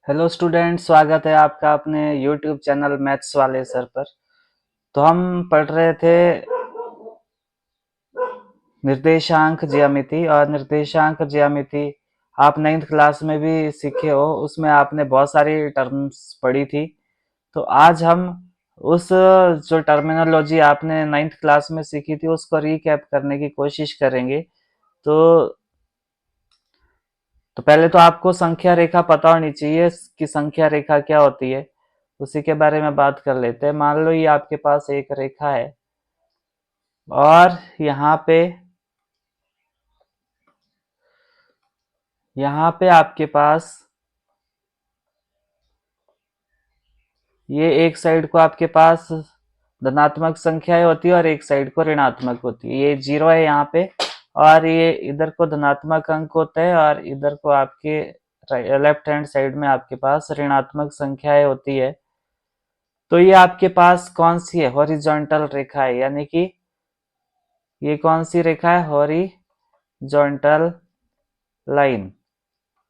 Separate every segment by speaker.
Speaker 1: Hello student, स्वागत है आपका अपने यूट्यूब चैनल मैथ्स वाले सर पर। तो हम पढ़ रहे थे निर्देशांक ज्यामिति, और निर्देशांक ज्यामिति आप 9th क्लास में भी सीखे हो। उसमें आपने बहुत सारी टर्म्स पढ़ी थी। तो आज हम उस जो टर्मिनोलॉजी आपने 9th क्लास में सीखी थी उसको रिकैप करने की कोशिश करेंगे। तो तो पहले तो आपको संख्या रेखा पता होनी चाहिए कि संख्या रेखा क्या होती है। उसी के बारे में बात कर लेते हैं। मान लो ये आपके पास एक रेखा है और यहाँ पे आपके पास ये एक साइड को आपके पास धनात्मक संख्याएं होती है और एक साइड को ऋणात्मक होती है। ये 0 है यहाँ पे, और ये इधर को धनात्मक अंक होता है और इधर को आपके लेफ्ट हैंड साइड में आपके पास ऋणात्मक संख्याएं होती है। तो ये आपके पास कौन सी है? हॉरिजॉन्टल रेखा है, यानी कि ये कौन सी रेखा है? Horizontal line.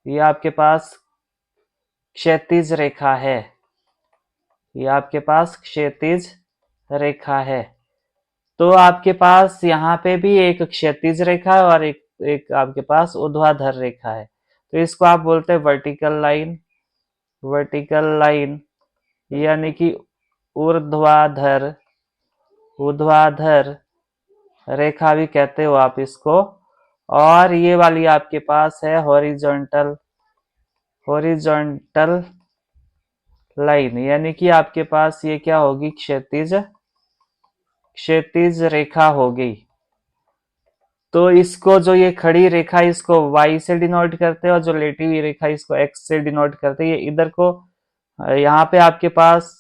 Speaker 1: ये आपके पास क्षैतिज रेखा है। ये आपके पास क्षैतिज रेखा है। तो आपके पास यहाँ पे भी एक क्षैतिज रेखा है और एक आपके पास ऊर्ध्वाधर रेखा है। तो इसको आप बोलते हैं वर्टिकल लाइन। वर्टिकल लाइन यानी कि ऊर्ध्वाधर ऊर्ध्वाधर रेखा भी कहते हो आप इसको। और ये वाली आपके पास है हॉरिजॉन्टल हॉरिजॉन्टल लाइन, यानी कि आपके पास ये क्या होगी? क्षैतिज क्षैतिज रेखा होगी। तो इसको जो ये खड़ी रेखा इसको y से डिनोट करते हैं और जो लेटी हुई रेखा इसको x से डिनोट करते हैं। ये इधर को यहाँ पे आपके पास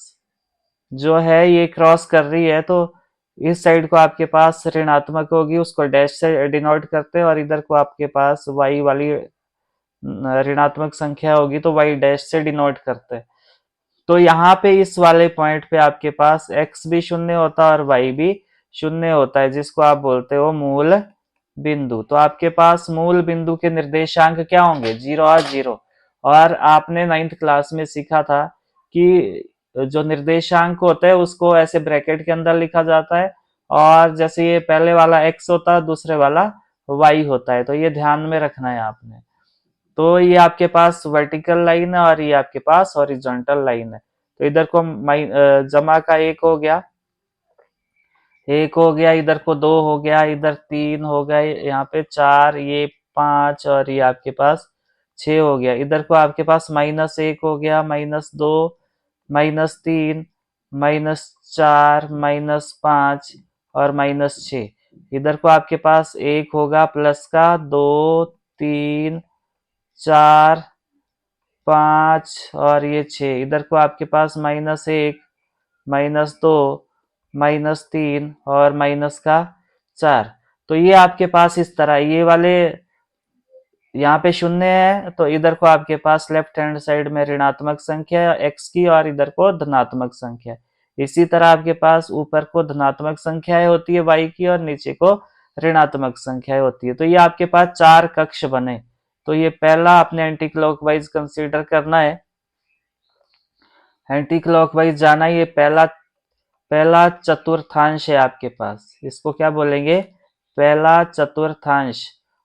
Speaker 1: जो है ये क्रॉस कर रही है, तो इस साइड को आपके पास ऋणात्मक होगी, उसको डैश से डिनोट करते हैं, और इधर को आपके पास y वाली ऋणात्मक संख्या होगी तो y डैश से डिनोट करते हैं। तो यहाँ पे इस वाले पॉइंट पे आपके पास x भी शून्य होता है और y भी शून्य होता है, जिसको आप बोलते हो मूल बिंदु। तो आपके पास मूल बिंदु के निर्देशांक क्या होंगे? 0 और 0। और आपने 9th क्लास में सीखा था कि जो निर्देशांक होता है उसको ऐसे ब्रैकेट के अंदर लिखा जाता है, और जैसे ये पहले वाला x होता है, दूसरे वाला y होता है। तो ये ध्यान में रखना है आपने। तो ये आपके पास वर्टिकल लाइन है और ये आपके पास हॉरिजॉन्टल लाइन है। तो इधर को जमा का एक हो गया, इधर को 2 हो गया, इधर 3 हो गया, यहाँ पे 4, ये 5 और ये आपके पास 6 हो गया। इधर को आपके पास -1 हो गया, -2, -3, -4, -5 और -6। इधर को आपके पास 1 होगा प्लस का, 2, 3, 4, 5 और ये 6। इधर को आपके पास -1, -2, -3 और माइनस का 4। तो ये आपके पास इस तरह ये वाले यहाँ पे शून्य है, तो इधर को आपके पास लेफ्ट हैंड साइड में ऋणात्मक संख्या x की और इधर को धनात्मक संख्या। इसी तरह आपके पास ऊपर को धनात्मक संख्याएं होती है y की और नीचे को ऋणात्मक संख्याएं होती है। तो ये आपके पास 4 कक्ष बने। तो ये पहला आपने एंटी क्लॉकवाइज कंसीडर करना है, एंटी क्लॉकवाइज जाना। ये पहला पहला चतुर्थांश है आपके पास, इसको क्या बोलेंगे? पहला चतुर्थांश।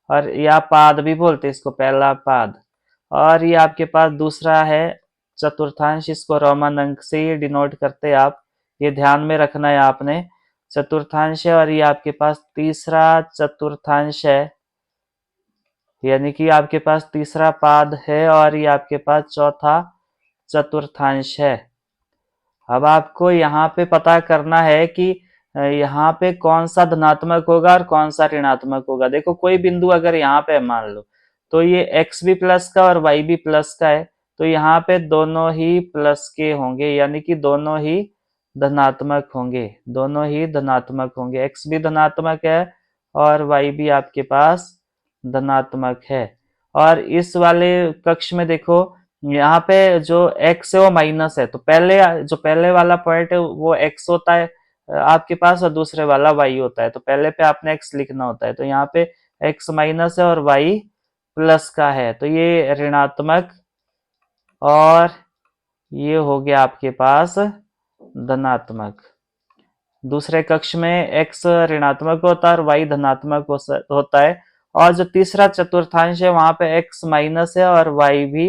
Speaker 1: और या पाद भी बोलते हैं इसको, पहला पाद। और ये आपके पास दूसरा है चतुर्थांश, इसको रोमन अंक से ये डिनोट करते हैं आप। ये ध्यान में रखना है आपने। चतुर्थांश है। और ये आपके पास तीसरा चतुर्थांश है, यानी कि आपके पास तीसरा पाद है। और ये आपके पास चौथा चतुर्थांश है। अब आपको यहाँ पे पता करना है कि यहाँ पे कौन सा धनात्मक होगा और कौन सा ऋणात्मक होगा। देखो, कोई बिंदु अगर यहाँ पे मान लो, तो ये x भी प्लस का और y भी प्लस का है, तो यहाँ पे दोनों ही प्लस के होंगे, यानी कि दोनों ही धनात्मक होंगे। दोनों ही धनात्मक होंगे, x भी धनात्मक है और y भी आपके पास धनात्मक है। और इस वाले कक्ष में देखो, यहाँ पे जो x है वो माइनस है, तो पहले वाला पॉइंट है वो x होता है आपके पास, और दूसरे वाला y होता है। तो पहले पे आपने x लिखना होता है। तो यहाँ पे x माइनस है और y प्लस का है, तो ये ऋणात्मक और ये हो गया आपके पास धनात्मक। दूसरे कक्ष में x ऋणात्मक होता है और y धनात्मक होता है। और जो तीसरा चतुर्थांश है वहां पे x माइनस है और y भी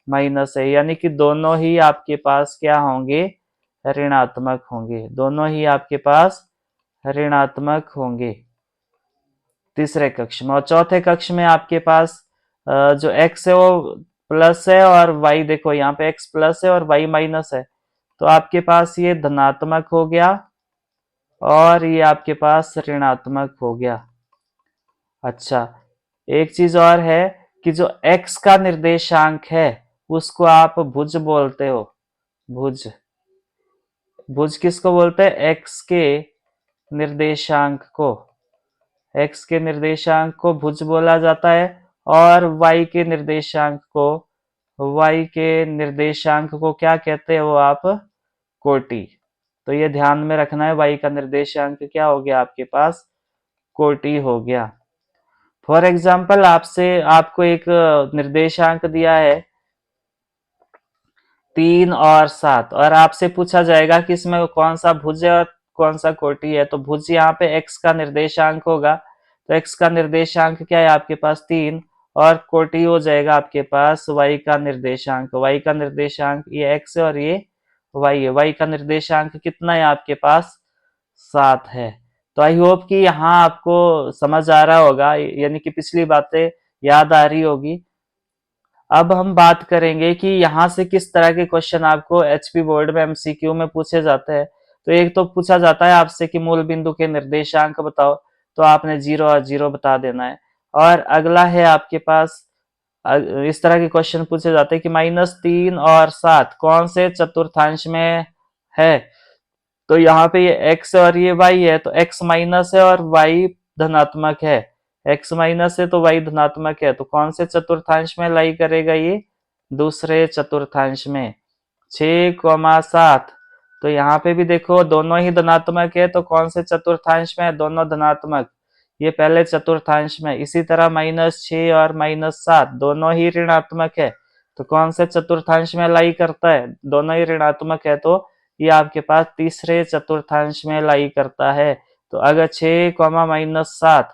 Speaker 1: माइनस है, यानी कि दोनों ही आपके पास क्या होंगे, ऋणात्मक होंगे। दोनों ही आपके पास ऋणात्मक होंगे तीसरे कक्ष में। और चौथे कक्ष में आपके पास जो x है वो प्लस है और y देखो यहाँ पे x प्लस है और y माइनस है, तो आपके पास ये धनात्मक हो गया और ये आपके पास ऋणात्मक हो गया। अच्छा, एक चीज और है कि जो x का निर्देशांक है उसको आप भुज बोलते हो। भुज, भुज किसको बोलते हैं, x के निर्देशांक को। x के निर्देशांक को भुज बोला जाता है और y के निर्देशांक को क्या कहते हैं वो आप, कोटि। तो ये ध्यान में रखना है, y का निर्देशांक क्या हो गया आपके पास, कोटि हो गया। फॉर एग्जाम्पल आपको एक निर्देशांक दिया है 3 और 7 और आपसे पूछा जाएगा कि इसमें कौन सा भुज है और कौन सा कोटि है। तो भुज यहाँ पे x का निर्देशांक होगा, तो x का निर्देशांक क्या है आपके पास 3 और कोटि हो जाएगा आपके पास y का निर्देशांक। y का निर्देशांक ये x है और ये y है। y का निर्देशांक कितना है आपके पास, 7 है। तो आई होप कि यहाँ आपको समझ आ रहा होगा, यानी कि पिछली बातें याद आ रही होगी। अब हम बात करेंगे कि यहाँ से किस तरह के क्वेश्चन आपको एचपी बोर्ड में एमसीक्यू में पूछे जाते हैं। तो एक तो पूछा जाता है आपसे कि मूल बिंदु के निर्देशांक बताओ, तो आपने 0 और 0 बता देना है। और अगला है आपके पास इस तरह के क्वेश्चन पूछे जाते हैं कि -3 और 7 कौन से चतुर्थांश में है। तो यहाँ पे ये x और ये y है, तो x माइनस है और y धनात्मक है। x माइनस है तो y धनात्मक है, तो कौन से चतुर्थांश में लाई करेगा ये, दूसरे चतुर्थांश में। 6,7, तो यहाँ पे भी देखो दोनों ही धनात्मक है, तो कौन से चतुर्थांश में है, दोनों धनात्मक, ये पहले चतुर्थांश में। इसी तरह -6 और -7 दोनों ही ऋणात्मक है, तो कौन से चतुर्थांश में लाई करता है, दोनों ही ऋणात्मक है, तो ये आपके पास तीसरे चतुर्थांश में लाई करता है। तो अगर 6, -7,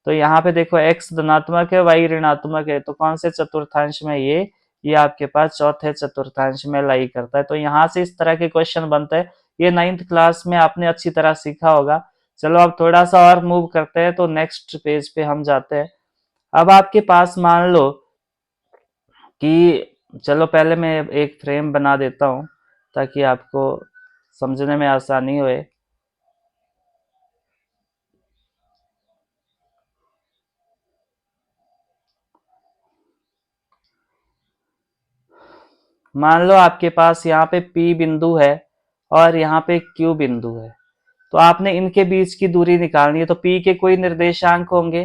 Speaker 1: तो यहाँ पे देखो x धनात्मक है y ऋणात्मक है, तो कौन से चतुर्थांश में ये आपके पास चौथे चतुर्थांश में लाई करता है। तो यहाँ से इस तरह के क्वेश्चन बनते हैं। ये 9th क्लास में आपने अच्छी तरह सीखा होगा। चलो अब थोड़ा सा और मूव करते हैं, तो नेक्स्ट पेज पे हम जाते हैं। अब आपके पास मान लो कि, चलो पहले मैं एक फ्रेम बना देता हूँ ताकि आपको समझने में आसानी होए। मान लो आपके पास यहाँ पे P बिंदु है और यहाँ पे Q बिंदु है, तो आपने इनके बीच की दूरी निकालनी है। तो P के कोई निर्देशांक होंगे,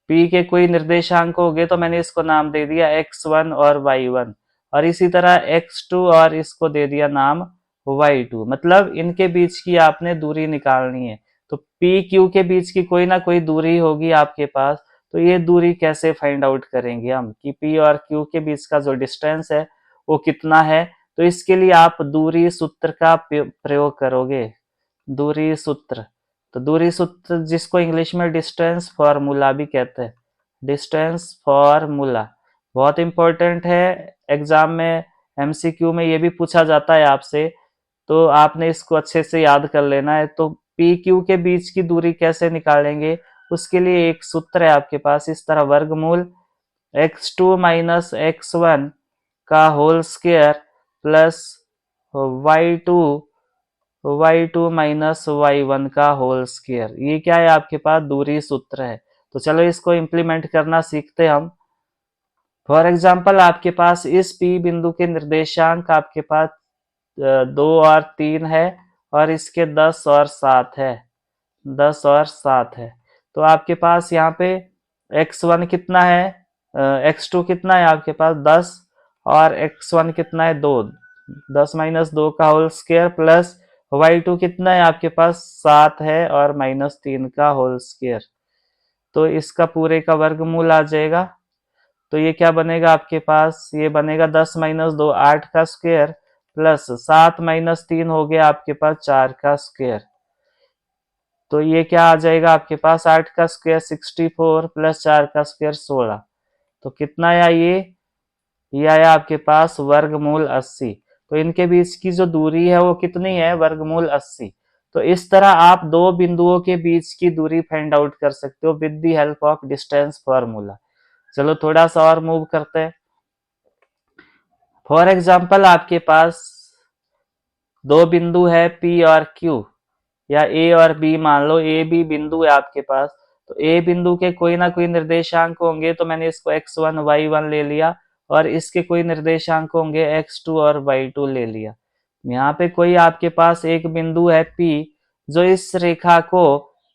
Speaker 1: P के कोई निर्देशांक होंगे, तो मैंने इसको नाम दे दिया x1 और y1, और इसी तरह x2 और इसको दे दिया नाम y2। मतलब इनके बीच की आपने दूरी निकालनी है। तो P Q के बीच की कोई ना कोई दूरी होगी आपके पास। तो ये दूरी कैसे फाइंड आउट करेंगे हम कि P और Q के बीच का जो डिस्टेंस है वो कितना है। तो इसके लिए आप दूरी सूत्र का प्रयोग करोगे, दूरी सूत्र। तो दूरी सूत्र जिसको इंग्लिश में डिस्टेंस फॉर्मूला भी कहते हैं, डिस्टेंस फॉर्मूला बहुत इंपॉर्टेंट है। एग्जाम में एमसीक्यू में ये भी पूछा जाता है आपसे, तो आपने इसको अच्छे से याद कर लेना है। तो पी क्यू के बीच की दूरी कैसे निकालेंगे, उसके लिए एक सूत्र है आपके पास इस तरह, वर्गमूल x2 माइनस x1 का whole square plus y2 minus y1 का होल स्क्वायर। ये क्या है आपके पास, दूरी सूत्र है। तो चलो इसको इम्प्लीमेंट करना सीखते हम। फॉर एग्जाम्पल आपके पास इस P बिंदु के निर्देशांक आपके पास 2 और 3 है और इसके 10 और 7 है, 10 और 7 है। तो आपके पास यहाँ पे x1 कितना है, x2 कितना है आपके पास 10 और x1 कितना है 2, 10 माइनस 2 का होल स्क्वायर प्लस y2 कितना है आपके पास 7 है और -3 का होल स्क्वायर। तो इसका पूरे का वर्गमूल आ जाएगा। तो ये क्या बनेगा आपके पास, ये बनेगा 10 माइनस 2 8 का स्क्वायर प्लस 7 माइनस 3 हो गया आपके पास 4 का स्क्वायर। तो ये क्या आ जाएगा आपके पास, 8 का स्क्वायर 64 प्लस 4 का स्क्वायर 16। तो कितना आया ये आया आपके पास वर्गमूल 80। तो इनके बीच की जो दूरी है वो कितनी है, वर्गमूल 80। तो इस तरह आप दो बिंदुओं के बीच की दूरी फाइंड आउट कर सकते हो with the help of distance formula. चलो थोड़ा सा और मूव करते हैं। फॉर एग्जाम्पल आपके पास दो बिंदु है P और Q, या A और B, मान लो A B बिंदु है आपके पास। तो A बिंदु के कोई ना कोई निर्देशांक होंगे, तो मैंने इसको x1 y1 ले लिया, और इसके कोई निर्देशांक होंगे x2 और y2 ले लिया। यहाँ पे कोई आपके पास एक बिंदु है P जो इस रेखा को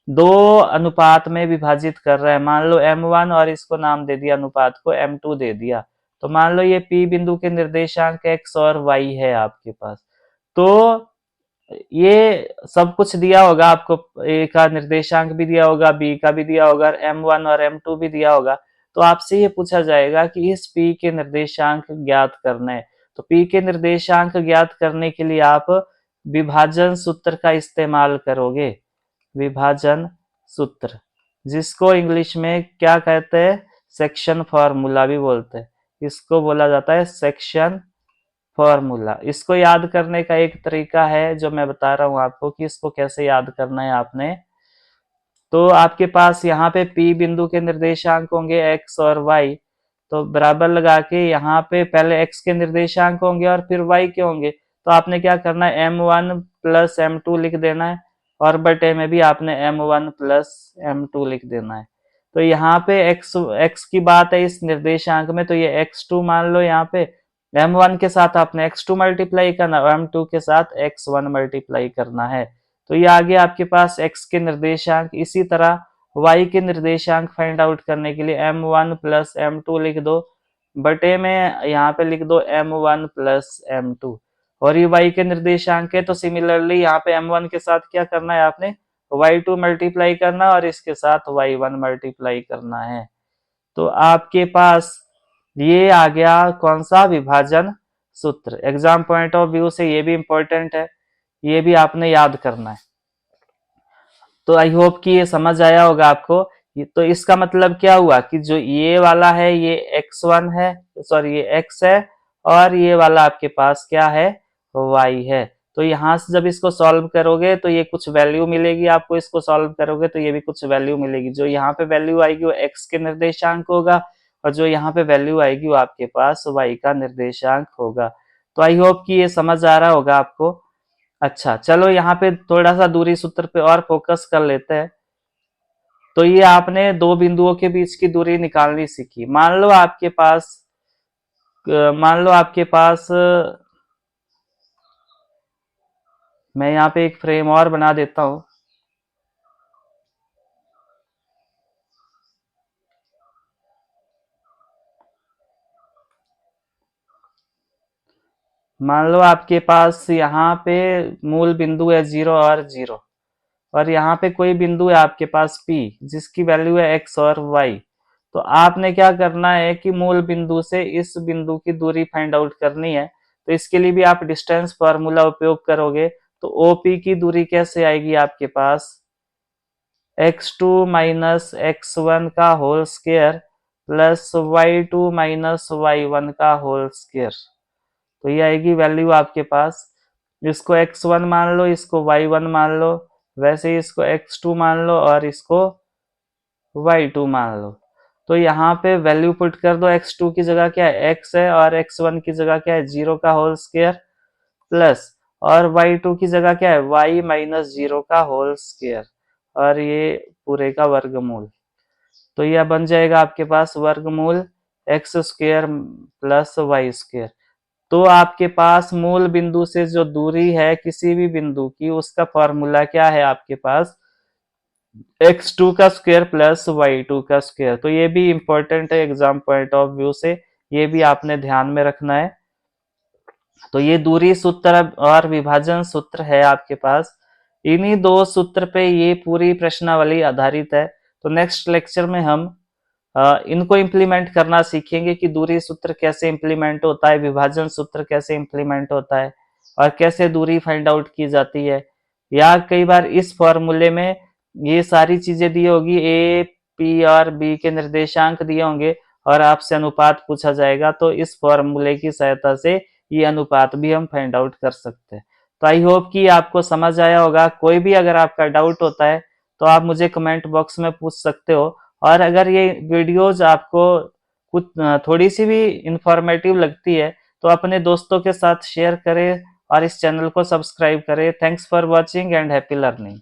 Speaker 1: दो अनुपात में विभाजित कर रहा है, मान लो m1, और इसको नाम दे दिया अनुपात को m2 दे दिया। तो मान लो ये P बिंदु के निर्देशांक x और y है आपके पास। तो ये सब कुछ दिया होगा आपको, ए का निर्देशांक भी दिया होगा, बी का भी दिया होगा, m1 और m2 भी दिया होगा। तो आपसे ये पूछा जाएगा कि इस p के निर्देशांक ज्ञात करना है। तो p के निर्देशांक ज्ञात करने के लिए आप विभाजन सूत्र का इस्तेमाल करोगे, विभाजन सूत्र, जिसको इंग्लिश में क्या कहते हैं, सेक्शन फॉर्मूला भी बोलते हैं। इसको बोला जाता है सेक्शन फॉर्मूला। इसको याद करने का एक तरीका है जो मैं बता रहा हूं आपको कि इसको कैसे याद करना है आपने। तो आपके पास यहाँ पे P बिंदु के निर्देशांक होंगे x और y, तो बराबर लगा के यहाँ पे पहले x के निर्देशांक होंगे और फिर y के होंगे। तो आपने क्या करना है, m1 प्लस m2 लिख देना है, और बटे में भी आपने m1 प्लस m2 लिख देना है। तो यहाँ पे x की बात है इस निर्देशांक में, तो ये x2 मान लो, यहाँ पे m1 के साथ आपने x2 मल्टीप्लाई करना है, m2 के साथ x1 मल्टीप्लाई करना है। तो ये आ गया आपके पास x के निर्देशांक। इसी तरह y के निर्देशांक फाइंड आउट करने के लिए m1 प्लस m2 लिख दो, बटे में यहाँ पे लिख दो m1 प्लस m2, और ये y के निर्देशांक है। तो सिमिलरली यहाँ पे m1 के साथ क्या करना है, आपने y2 मल्टीप्लाई करना, और इसके साथ y1 मल्टीप्लाई करना है। तो आपके पास ये आ गया कौन सा, विभाजन सूत्र। एग्जाम पॉइंट ऑफ व्यू से ये भी इंपॉर्टेंट है, ये भी आपने याद करना है। तो आई होप कि ये समझ आया होगा आपको। तो इसका मतलब क्या हुआ कि जो ये वाला है ये x1 है, सॉरी ये x है, और ये वाला आपके पास क्या है, y है। तो यहां से जब इसको सॉल्व करोगे तो ये कुछ वैल्यू मिलेगी आपको, इसको सॉल्व करोगे तो ये भी कुछ वैल्यू मिलेगी। जो यहाँ पे वैल्यू आएगी वो x के निर्देशांक होगा, और जो यहाँ पे वैल्यू आएगी वो आपके पास y का निर्देशांक होगा। तो आई होप कि ये समझ आ रहा होगा आपको। अच्छा चलो यहाँ पे थोड़ा सा दूरी सूत्र पे और फोकस कर लेते हैं। तो ये आपने दो बिंदुओं के बीच की दूरी निकालनी सीखी। मान लो आपके पास मैं यहाँ पे एक फ्रेम और बना देता हूं। मान लो आपके पास यहाँ पे मूल बिंदु है 0 और 0, और यहाँ पे कोई बिंदु है आपके पास P जिसकी वैल्यू है x और y। तो आपने क्या करना है कि मूल बिंदु से इस बिंदु की दूरी फाइंड आउट करनी है। तो इसके लिए भी आप डिस्टेंस फार्मूला उपयोग करोगे। तो OP की दूरी कैसे आएगी आपके पास, x2 माइनस x1 का whole square plus y2 minus y1 का होल स्क्वायर। तो ये आएगी वैल्यू आपके पास। इसको x1 मान लो, इसको y1 मान लो, वैसे ही इसको x2 मान लो, और इसको y2 मान लो। तो यहाँ पे वैल्यू पुट कर दो, x2 की जगह क्या है x है, और x1 की जगह क्या है 0 का होल स्क्वायर, प्लस और y2 की जगह क्या है y माइनस 0 का होल स्क्वायर, और ये पूरे का वर्गमूल। तो यह बन जाएगा आपके पास वर्गमूल X square plus Y square. तो आपके पास मूल बिंदु से जो दूरी है किसी भी बिंदु की, उसका फॉर्मूला क्या है आपके पास, x2 का स्क्वायर प्लस y2 का स्क्वायर। तो ये भी इंपॉर्टेंट है एग्जाम पॉइंट ऑफ व्यू से, ये भी आपने ध्यान में रखना है। तो ये दूरी सूत्र और विभाजन सूत्र है आपके पास। इन्हीं दो सूत्र पे ये पूरी प्रश्नावली आधारित है। तो नेक्स्ट लेक्चर में हम इनको इम्प्लीमेंट करना सीखेंगे कि दूरी सूत्र कैसे इम्प्लीमेंट होता है, विभाजन सूत्र कैसे इम्प्लीमेंट होता है और कैसे दूरी फाइंड आउट की जाती है। या कई बार इस फॉर्मूले में ये सारी चीजें दी होगी, ए पी और बी के निर्देशांक दिए होंगे और आपसे अनुपात पूछा जाएगा, तो इस फॉर्मूले की सहायता से ये अनुपात भी हम फाइंड आउट कर सकते हैं। तो आई होप कि आपको समझ आया होगा। कोई भी अगर आपका डाउट होता है तो आप मुझे कमेंट बॉक्स में पूछ सकते हो। और अगर ये वीडियोज आपको कुछ थोड़ी सी भी इंफॉर्मेटिव लगती है तो अपने दोस्तों के साथ शेयर करें और इस चैनल को सब्सक्राइब करें। Thanks for watching and happy learning.